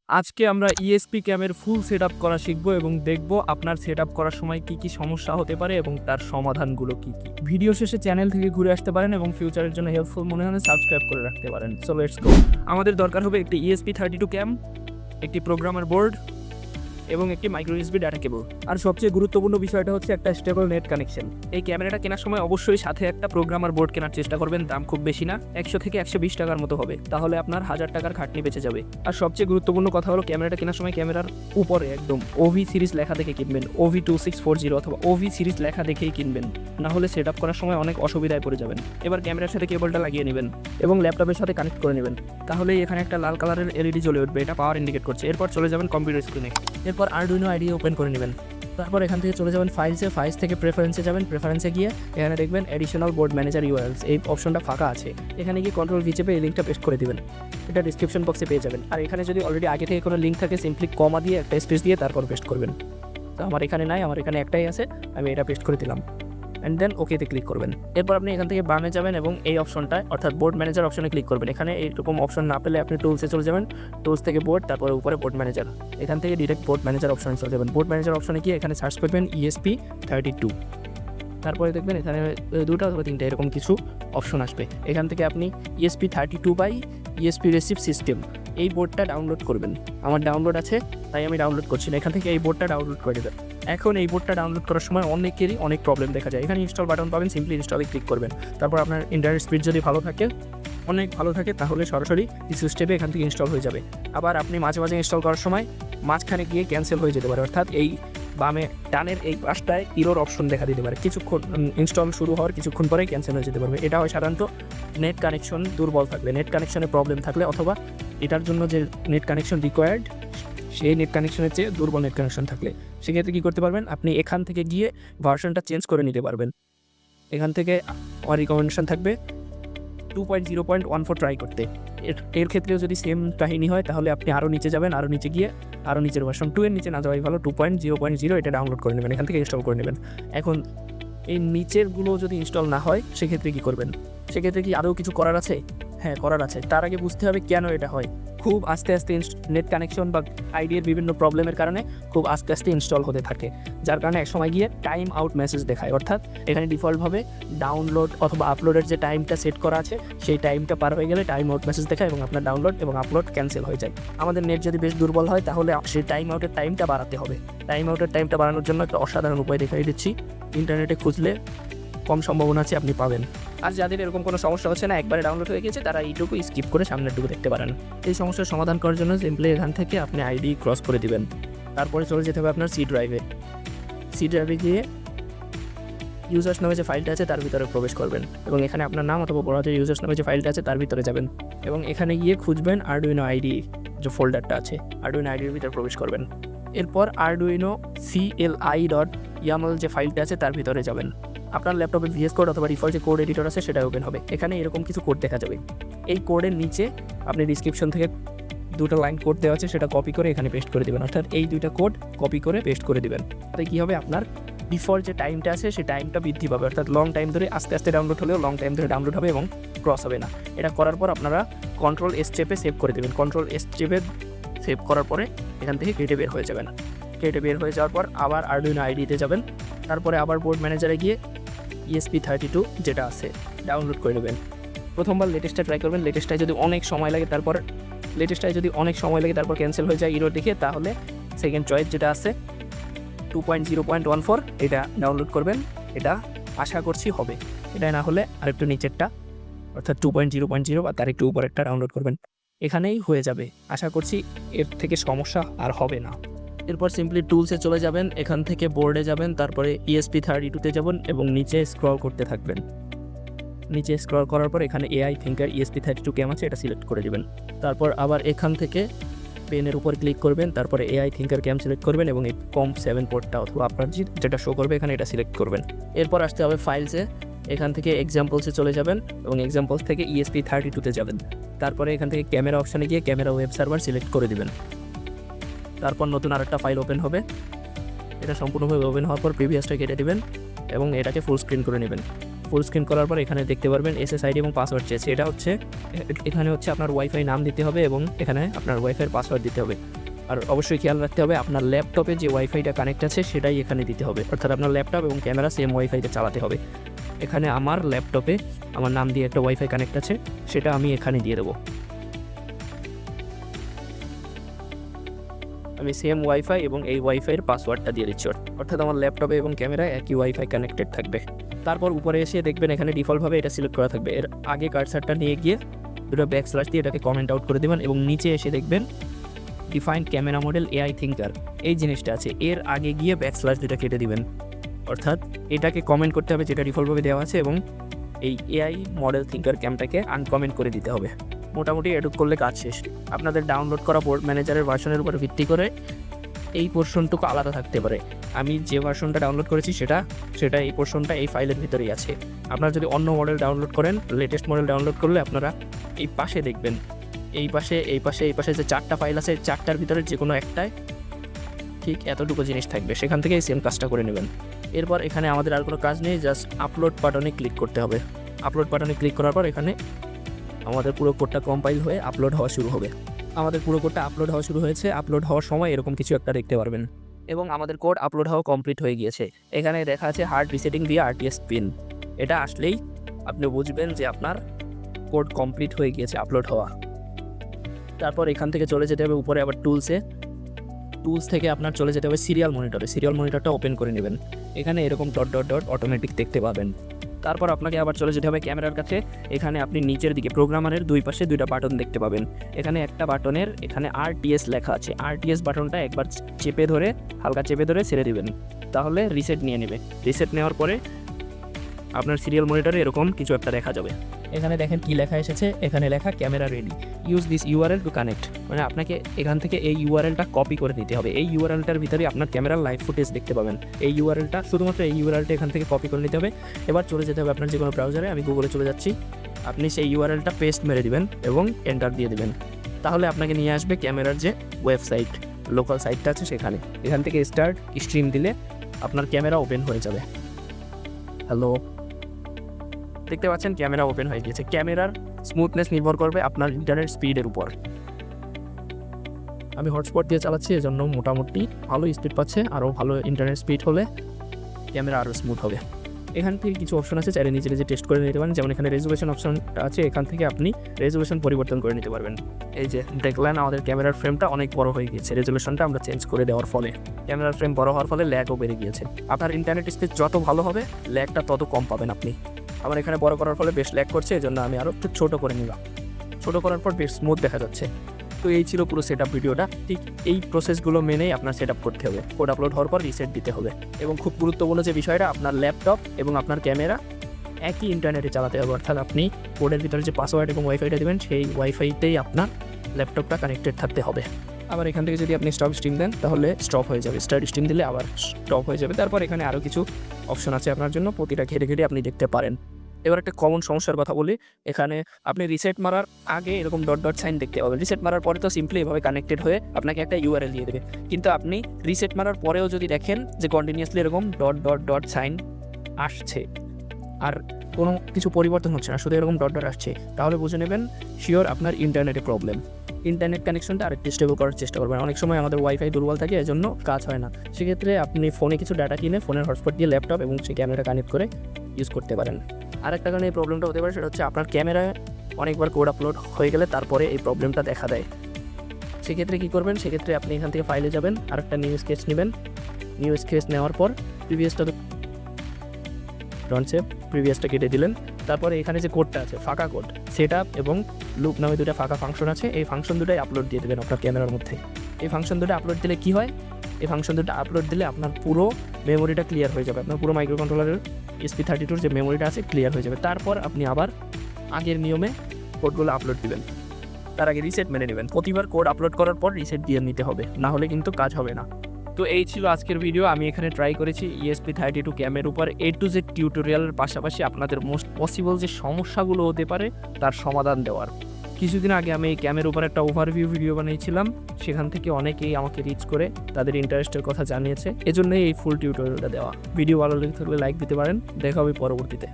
আজকে আমরা ESP ক্যামের full setup করা শিখবো এবং দেখব আপনার সেটআপ করার সময় কি কি সমস্যা হতে পারে এবং তার সমাধানগুলো কি কি। ভিডিও শেষে চ্যানেল থেকে ঘুরে আসতে পারেন এবং ফিউচারের জন্য হেল্পফুল মনে হলে সাবস্ক্রাইব করে রাখতে পারেন। So let's go. আমাদের দরকার হবে একটি ESP32 ক্যাম, একটি প্রোগ্রামার বোর্ড এবং একটি মাইক্রো ইউএসবি ডাটা কেবল। আর সবচেয়ে গুরুত্বপূর্ণ বিষয়টা হচ্ছে একটা স্টেবল নেট কানেকশন। এই ক্যামেরাটা কেনার সময় অবশ্যই সাথে একটা প্রোগ্রামার বোর্ড কেনার চেষ্টা করবেন। দাম খুব বেশি না, 100 থেকে 120 টাকার মতো হবে, তাহলে আপনার 1000 টাকার খাটনি বেঁচে যাবে। আর সবচেয়ে গুরুত্বপূর্ণ কথা হলো ক্যামেরাটা কেনার সময় ক্যামেরার উপরে একদম ওভি সিরিজ লেখা দেখে কিনবেন। OV2640 অথবা ওভি সিরিজ লেখা দেখেই কিনবেন, না হলে সেট আপ করার সময় অনেক অসুবিধায় পড়ে যাবেন। এবার ক্যামেরার সাথে কেবলটা লাগিয়ে নেবেন এবং ল্যাপটপের সাথে কানেক্ট করে নেবেন, তাহলেই এখানে একটা লাল কালারের এলইডি জ্বলে উঠবে, এটা পাওয়ার ইন্ডিকেট করছে। এরপর চলে যাবেন কম্পিউটার স্ক্রিনে, এরপর আরডুইনো আইডি ওপেন করে নেবেন। তারপর এখান থেকে চলে যাবেন ফাইলস থেকে প্রেফারেন্সে যাবেন। প্রেফারেন্সে গিয়ে এখানে দেখবেন এডিশনাল বোর্ড ম্যানেজার ইউআরএলস, এই অপশনটা ফাঁকা আছে। এখানে গিয়ে কন্ট্রোল-ভি চেপে এই লিঙ্কটা পেস্ট করে দিবেন, এটা ডিসক্রিপশন বক্সে পেয়ে যাবেন। আর এখানে যদি অলরেডি আগে থেকে কোনো লিঙ্ক থাকে সিম্পলি কমা দিয়ে একটা স্পেস দিয়ে তারপর পেস্ট করবেন। তো আমার এখানে নাই, আমার এখানে একটাই আছে, আমি এটা পেস্ট করে দিলাম অ্যান্ড দেন ওকেতে ক্লিক করবেন। এরপর আপনি এখান থেকে বামে যাবেন এবং এই অপশনটা অর্থাৎ বোর্ড ম্যানেজার অপশনে ক্লিক করবেন। এখানে এইরকম অপশন না পেলে আপনি টুলসে চলে যাবেন, টুলস থেকে বোর্ড, তারপরে উপরে বোর্ড ম্যানেজার, এখান থেকে ডিরেক্ট বোর্ড ম্যানেজার অপশনে চলে যাবেন। বোর্ড ম্যানেজার অপশনে গিয়ে এখানে সার্চ করবেন ESP32, তারপরে দেখবেন এখানে দুটো অথবা তিনটা এরকম কিছু অপশন আসবে। এখান থেকে আপনি ESP32 by ESP receive system এই বোর্ডটা ডাউনলোড করবেন। আমার ডাউনলোড আছে তাই আমি ডাউনলোড করছি না, এখান থেকে এই বোর্ডটা ডাউনলোড করে দেবেন। এখন এই বোর্ডটা ডাউনলোড করার সময় অনেকেরই অনেক প্রবলেম দেখা যায়। এখানে ইনস্টল বাটন পাবেন, সিম্পলি ইনস্টলে ক্লিক করবেন। তারপর আপনার ইন্টারনেট স্পিড যদি অনেক ভালো থাকে তাহলে সরাসরি কিছু স্টেপে এখান থেকে ইনস্টল হয়ে যাবে। আবার আপনি মাঝে মাঝে ইনস্টল করার সময় মাঝখানে গিয়ে ক্যান্সেল হয়ে যেতে পারে, অর্থাৎ এই বামে ডানের এই পাশটায় ইরোর অপশন দেখা দিতে পারে। কিছুক্ষণ ইনস্টল শুরু হওয়ার কিছুক্ষণ পরেই ক্যান্সেল হয়ে যেতে পারবে। এটা হয় সাধারণত নেট কানেকশন দুর্বল থাকলে, নেট কানেকশনে প্রবলেম থাকলে, অথবা এটার জন্য যে নেট কানেকশন রিকোয়ার্ড সেই নেট কানেকশনের চেয়ে দুর্বল নেট কানেকশন থাকলে সেক্ষেত্রে কী করতে পারবেন, আপনি এখান থেকে গিয়ে ভার্সনটা চেঞ্জ করে নিতে পারবেন। এখান থেকে আমার রিকমেন্ডেশন থাকবে 2.0.14 ট্রাই করতে। এর ক্ষেত্রেও যদি সেম কাহিনী হয় তাহলে আপনি আরও নিচে যাবেন, আরও নিচে গিয়ে আরও নিচের ভার্সন 2 এর নিচে না যাওয়াই ভালো, 2.0.0 এটা ডাউনলোড করে নেবেন, এখান থেকে ইনস্টল করে নেবেন। এখন এই নিচেরগুলো যদি ইনস্টল না হয় সেক্ষেত্রে কী করবেন, সেক্ষেত্রে কি আরও কিছু করার আছে? হ্যাঁ, করার আছে। তার আগে বুঝতে হবে কেন এটা হয়। খুব আস্তে আস্তে নেট কানেকশন বা আইডির বিভিন্ন প্রবলেমের কারণে খুব আস্তে আস্তে ইনস্টল হতে থাকে, যার কারণে এক সময় গিয়ে টাইম আউট মেসেজ দেখায়। অর্থাৎ এখানে ডিফল্টভাবে ডাউনলোড অথবা আপলোডের যে টাইমটা সেট করা আছে সেই টাইমটা পার হয়ে গেলে টাইম আউট মেসেজ দেখায় এবং আপনার ডাউনলোড এবং আপলোড ক্যান্সেল হয়ে যায়। আমাদের নেট যদি বেশ দুর্বল হয় তাহলে সেই টাইম আউটের টাইমটা বাড়াতে হবে। টাইম আউটের টাইমটা বাড়ানোর জন্য একটা অসাধারণ উপায় দেখাই দিচ্ছি, ইন্টারনেটে খুঁজলে কম সম্ভাবনা আছে আপনি পাবেন। আর যাদের এরকম কোনো সমস্যা হচ্ছে না, একবারে ডাউনলোড হয়ে গেছে, তারা এইটুকু স্কিপ করে সামনেরটুকু দেখতে পারেন। এই সমস্যার সমাধান করার জন্য সিম্পলি এখান থেকে আপনি আইডি ক্রস করে দিবেন। তারপরে চলে যেতে হবে আপনার সি ড্রাইভে গিয়ে ইউজার্স নামে যে ফাইলটা আছে তার ভিতরে প্রবেশ করবেন এবং এখানে আপনার নাম অথবা ব্রাউজার ইউজার্স নামে যে ফাইলটা আছে তার ভিতরে যাবেন এবং এখানে গিয়ে খুঁজবেন আরডুইনো আইডি যে ফোল্ডারটা আছে, আরডুইনো আইডির ভিতরে প্রবেশ করবেন। এরপর আরডুইনো CLI.YAML যে ফাইলটা আছে তার ভিতরে যাবেন। আপনার ল্যাপটপে VS কোড অথবা ডিফল্ট যে কোড এডিটর আছে সেটা ওপেন হবে। এখানে এরকম কিছু কোড দেখা যাবে। এই কোডের নিচে আপনি ডিসক্রিপশন থেকে দুটো লাইন কোড দেওয়া আছে সেটা কপি করে এখানে পেস্ট করে দেবেন, অর্থাৎ এই দুইটা কোড কপি করে পেস্ট করে দিবেন। তাতে কী হবে, আপনার ডিফল্ট যে টাইমটা আছে সেই টাইমটা বৃদ্ধি পাবে, অর্থাৎ লং টাইম ধরে আস্তে আস্তে ডাউনলোড হলেও লং টাইম ধরে ডাউনলোড হবে এবং ক্রস হবে না। এটা করার পর আপনারা Ctrl+S চেপে সেভ করে দেবেন। Ctrl+S চেপে সেভ করার পরে এখান থেকে কেটে বের হয়ে যাবেন। কেটে বের হয়ে যাওয়ার পর আবার আরডুইনো আইডিতে যাবেন, তারপরে আবার বোর্ড ম্যানেজারে গিয়ে ESP32 যেটা আছে ডাউনলোড করে নেবেন। প্রথমবার লেটেস্টটা ট্রাই করবেন, লেটেস্টটায় যদি অনেক সময় লাগে তারপর ক্যান্সেল হয়ে যায় ইরোর দেখে, তাহলে সেকেন্ড চয়েস যেটা আছে 2.0.14 এটা ডাউনলোড করবেন। এটা আশা করছি হবে, এটা না হলে আরেকটু নিচেরটা অর্থাৎ 2.0.0 বা তার একটু উপরেরটা ডাউনলোড করবেন, এখানেই হয়ে যাবে। আশা করছি এর থেকে সমস্যা আর হবে না। এরপর সিম্পলি টুলসে চলে যাবেন, এখান থেকে বোর্ডে যাবেন, তারপরে ESP32তে যাবেন এবং নিচে স্ক্রল করতে থাকবেন। নিচে স্ক্রল করার পর এখানে AI থিঙ্কার ESP32 ক্যাম আছে এটা সিলেক্ট করে দেবেন। তারপর আবার এখান থেকে পেনের উপর ক্লিক করবেন, তারপরে AI থিঙ্কার ক্যাম সিলেক্ট করবেন এবং এই COM7 পোর্টটা অথবা আপনার যেটা শো করবে এখানে এটা সিলেক্ট করবেন। এরপর আসতে হবে ফাইলসে, এখান থেকে এক্সাম্পলসে চলে যাবেন এবং এক্সাম্পলস থেকে ESP32তে যাবেন। তারপরে এখান থেকে ক্যামেরা অপশানে গিয়ে ক্যামেরা ওয়েব সার্ভার সিলেক্ট করে দিবেন। তারপর নতুন আরেকটা ফাইল ওপেন হবে, এটা সম্পূর্ণভাবে ওপেন হওয়ার পর প্রিভিয়াসটা কেটে দেবেন এবং এটাকে ফুল স্ক্রিন করে নেবেন। ফুল স্ক্রিন করার পর এখানে দেখতে পারবেন SSID এবং পাসওয়ার্ড চেয়েছে। এটা হচ্ছে এখানে হচ্ছে আপনার ওয়াইফাই নাম দিতে হবে এবং এখানে আপনার ওয়াইফাইয়ের পাসওয়ার্ড দিতে হবে। আর অবশ্যই খেয়াল রাখতে হবে আপনার ল্যাপটপে যে ওয়াইফাইটা কানেক্ট আছে সেটাই এখানে দিতে হবে, অর্থাৎ আপনার ল্যাপটপ এবং ক্যামেরা সেম ওয়াইফাইতে চালাতে হবে। এখানে আমার ল্যাপটপে আমার নাম দিয়ে একটা ওয়াইফাই কানেক্ট আছে, সেটা আমি এখানে দিয়ে দেবো। আমি সেম ওয়াইফাই এবং এই ওয়াইফাইয়ের পাসওয়ার্ডটা দিয়ে দিচ্ছি, অর্থাৎ আমার ল্যাপটপে এবং ক্যামেরায় একই ওয়াইফাই কানেক্টেড থাকবে। তারপর উপরে এসে দেখবেন এখানে ডিফল্টভাবে এটা সিলেক্ট করা থাকবে। এর আগে কার্সারটা নিয়ে গিয়ে দুটো ব্যাকস্ল্যাশ দিয়ে এটাকে কমেন্ট আউট করে দেবেন এবং নিচে এসে দেখবেন define camera model AI thinker এই জিনিসটা আছে, এর আগে গিয়ে ব্যাকস্ল্যাশ দুটা কেটে দিবেন। অর্থাৎ এটাকে কমেন্ট করতে হবে যেটা ডিফল্টভাবে দেওয়া আছে এবং এই এআই মডেল থিঙ্কার ক্যামটাকে আনকমেন্ট করে দিতে হবে। মোটামুটি এটুক করলে কাজ শেষ। আপনাদের ডাউনলোড করা বোর্ড ম্যানেজারের ভার্সনের উপর ভিত্তি করে এই পোর্শনটুকু আলাদা থাকতে পারে। আমি যে ভার্সনটা ডাউনলোড করেছি সেটা এই পোর্শনটা এই ফাইলের ভিতরেই আছে। আপনারা যদি অন্য মডেল ডাউনলোড করেন, লেটেস্ট মডেল ডাউনলোড করলে আপনারা এই পাশে দেখবেন, এই পাশে যে 4টা ফাইল আছে, 4টার ভিতরে যে কোনো একটায় ঠিক এতটুকু জিনিস থাকবে, সেখান থেকে এই সেম কাজটা করে নেবেন। এরপর এখানে আমাদের আর কোনো কাজ নেই, জাস্ট আপলোড বাটনে ক্লিক করতে হবে। আপলোড বাটনে ক্লিক করার পর এখানে আমাদের পুরো কোডটা কম্পাইল হয়ে আপলোড হওয়া শুরু হবে। আমাদের পুরো কোডটা আপলোড হওয়া শুরু হয়েছে। আপলোড হওয়ার সময় এরকম কিছু একটা দেখতে পারবেন এবং আমাদের কোড আপলোড হওয়া কমপ্লিট হয়ে গিয়েছে। এখানে দেখা আছে হার্ড রিসেটিং দিয়ে RTS পিন। এটা আসলেই আপনি বুঝবেন যে আপনার কোড কমপ্লিট হয়ে গিয়েছে আপলোড হওয়া। তারপর এখান থেকে চলে যেতে হবে উপরে আবার টুলস থেকে আপনার চলে যেতে হবে সিরিয়াল মনিটরে। সিরিয়াল মনিটরটা ওপেন করে নেবেন। এখানে এরকম ডট ডট ডট অটোমেটিক দেখতে পাবেন। তারপর আপনাকে আবার চলে যেতে হবে ক্যামেরার কাছে। এখানে আপনি নিচের দিকে প্রোগ্রামারের দুই পাশে দুইটা বাটন দেখতে পাবেন। এখানে একটা বাটনের এখানে RTS লেখা আছে। RTS বাটনটা একবার হালকা চেপে ধরে ছেড়ে দিবেন, তাহলে রিসেট নিয়ে নেবে। রিসেট নেওয়ার পরে আপনার সিরিয়াল মনিটরে এরকম কিছু একটা দেখা যাবে। এখানে দেখেন কি লেখা এসেছে, এখানে লেখা camera ready, use this URL to connect. মানে আপনাকে এখান থেকে এই URLটা কপি করে নিতে হবে। এই URLটার ভিতরে আপনার ক্যামেরার লাইভ ফুটেজ দেখতে পাবেন। এই URLটা শুধুমাত্র এই URLটা এখান থেকে কপি করে নিতে হবে। এবার চলে যেতে হবে আপনার যে কোনো ব্রাউজারে। আমি গুগলে চলে যাচ্ছি। আপনি সেই URLটা পেস্ট মেরে দিবেন এবং এন্টার দিয়ে দিবেন, তাহলে আপনাকে নিয়ে আসবে ক্যামেরার যে ওয়েবসাইট, লোকাল সাইটটা আছে সেখানে। এখান থেকে স্টার্ট স্ট্রিম দিলে আপনার ক্যামেরা ওপেন হয়ে যাবে। হ্যালো, দেখতে পাচ্ছেন ক্যামেরা ওপেন হয়ে গিয়েছে। ক্যামেরার স্মুথনেস নির্ভর করবে আপনার ইন্টারনেট স্পিডের উপর। আমি হটস্পট দিয়ে চালাচ্ছি, এজন্য মোটামুটি ভালো স্পিড পাচ্ছে। আরও ভালো ইন্টারনেট স্পিড হলে ক্যামেরা আরও স্মুথ হবে। এখান থেকে কিছু অপশন আছে, চাইলে নিজে টেস্ট করে নিতে পারেন। যেমন এখানে রেজুলেশন অপশনটা আছে, এখান থেকে আপনি রেজুলেশন পরিবর্তন করে নিতে পারবেন। এই যে দেখলেন আমাদের ক্যামেরার ফ্রেমটা অনেক বড় হয়ে গিয়েছে। রেজুলেশনটা আমরা চেঞ্জ করে দেওয়ার ফলে ক্যামেরার ফ্রেম বড় হওয়ার ফলে ল্যাগও বেড়ে গিয়েছে। আপনার ইন্টারনেট স্পিড যত ভালো হবে ল্যাগটা তত কম পাবেন আপনি। আমার এখানে বড় করার ফলে বেশ ল্যাগ করছে, এজন্য আমি আরও একটু ছোটো করে নিলাম। ছোটো করার পর বেশ স্মুথ দেখা যাচ্ছে। তো এই ছিল পুরো সেটআপ ভিডিওটা। ঠিক এই প্রসেসগুলো মেনেই আপনার সেটআপ করতে হবে। কোড আপলোড হওয়ার পর রিসেট দিতে হবে এবং খুব গুরুত্বপূর্ণ যে বিষয়টা, আপনার ল্যাপটপ এবং আপনার ক্যামেরা একই ইন্টারনেটে চালাতে হবে। অর্থাৎ আপনি কোডের ভিতরে যে পাসওয়ার্ড এবং ওয়াইফাইটা দেবেন সেই ওয়াইফাইতেই আপনার ল্যাপটপটা কানেক্টেড থাকতে হবে। আবার এখান থেকে যদি আপনি স্টপ স্ট্রিম দেন তাহলে স্টপ হয়ে যাবে, স্টার্ট স্ট্রিম দিলে আবার স্টপ হয়ে যাবে। তারপর এখানে আরও কিছু অপশন আছে আপনার জন্য, প্রতিটা ঘেটে আপনি দেখতে পারেন। এবার একটা কমন সমস্যার কথা বলি। এখানে আপনি রিসেট মারার আগে এরকম ডট ডট সাইন দেখতে পাবেন। রিসেট মারার পরে তো সিম্পলি এভাবে কানেক্টেড হয়ে আপনাকে একটা URL দিয়ে দেবে। কিন্তু আপনি রিসেট মারার পরেও যদি দেখেন যে কন্টিনিউয়াসলি এরকম ডট ডট ডট সাইন আসছে আর কোনো কিছু পরিবর্তন হচ্ছে না, শুধু এরকম ডট ডট আসছে, তাহলে বুঝে নেবেন শিওর আপনার ইন্টারনেটে প্রবলেম। ইন্টারনেট কানেকশনটা আরেকটু স্টেবল করার চেষ্টা করবেন। অনেক সময় আমাদের ওয়াইফাই দুর্বল থাকে, এজন্য কাজ হয় না। সেক্ষেত্রে আপনি ফোনে কিছু ডাটা কিনে ফোনের হটস্পট দিয়ে ল্যাপটপ এবং সেই ক্যামেরা কানেক্ট করে ইউজ করতে পারেন। আরেকটা কারণে এই প্রবলেমটা হতে পারে, সেটা হচ্ছে আপনার ক্যামেরায় অনেকবার কোড আপলোড হয়ে গেলে তারপরে এই প্রবলেমটা দেখা দেয়। সেক্ষেত্রে কী করবেন, সেক্ষেত্রে আপনি এখান থেকে ফাইলে যাবেন, আরেকটা নিউ স্কেচ নেবেন। নিউ স্কেচ নেওয়ার পর প্রিভিয়াসটা কেটে দিলেন। তারপরে এখানে যে কোডটা আছে ফাঁকা কোড, সেটআপ এবং লুপ নামে দুটো ফাঁকা ফাংশন আছে। এই ফাংশন দুটোই আপলোড দিয়ে দেবেন আপনার ক্যামেরার মধ্যে। এই ফাংশন দুটো আপলোড দিলে কি হয়, এই ফাংশন দুটো আপলোড দিলে আপনার পুরো মেমোরিটা ক্লিয়ার হয়ে যাবে। আপনার পুরো মাইক্রো কন্ট্রোলারের ESP32 যে মেমোরিটা আছে ক্লিয়ার হয়ে যাবে। তারপর আপনি আবার আগের নিয়মে কোডগুলো আপলোড দিবেন। তার আগে রিসেট মেনে নেবেন। প্রতিবার কোড আপলোড করার পর রিসেট দিয়ে নিতে হবে, না হলে কিন্তু কাজ হবে না। তো এই ছিল আজকের ভিডিও। আমি এখানে ট্রাই করেছি ESP32 ক্যামের উপর A to Z টিউটোরিয়ালের পাশাপাশি আপনাদের মোস্ট পসিবল যে সমস্যাগুলো হতে পারে তার সমাধান দেওয়ার। কিছুদিন আগে আমি এই ক্যামের উপর একটা ওভারভিউ ভিডিও বানিয়েছিলাম, সেখান থেকে অনেকেই আমাকে রিচ করে তাদের ইন্টারেস্টের কথা জানিয়েছে, এজন্যই এই ফুল টিউটোরিয়ালটা দেওয়া। ভিডিও ভালো লেগে থাকলে লাইক দিতে পারেন। দেখা হবে পরবর্তীতে।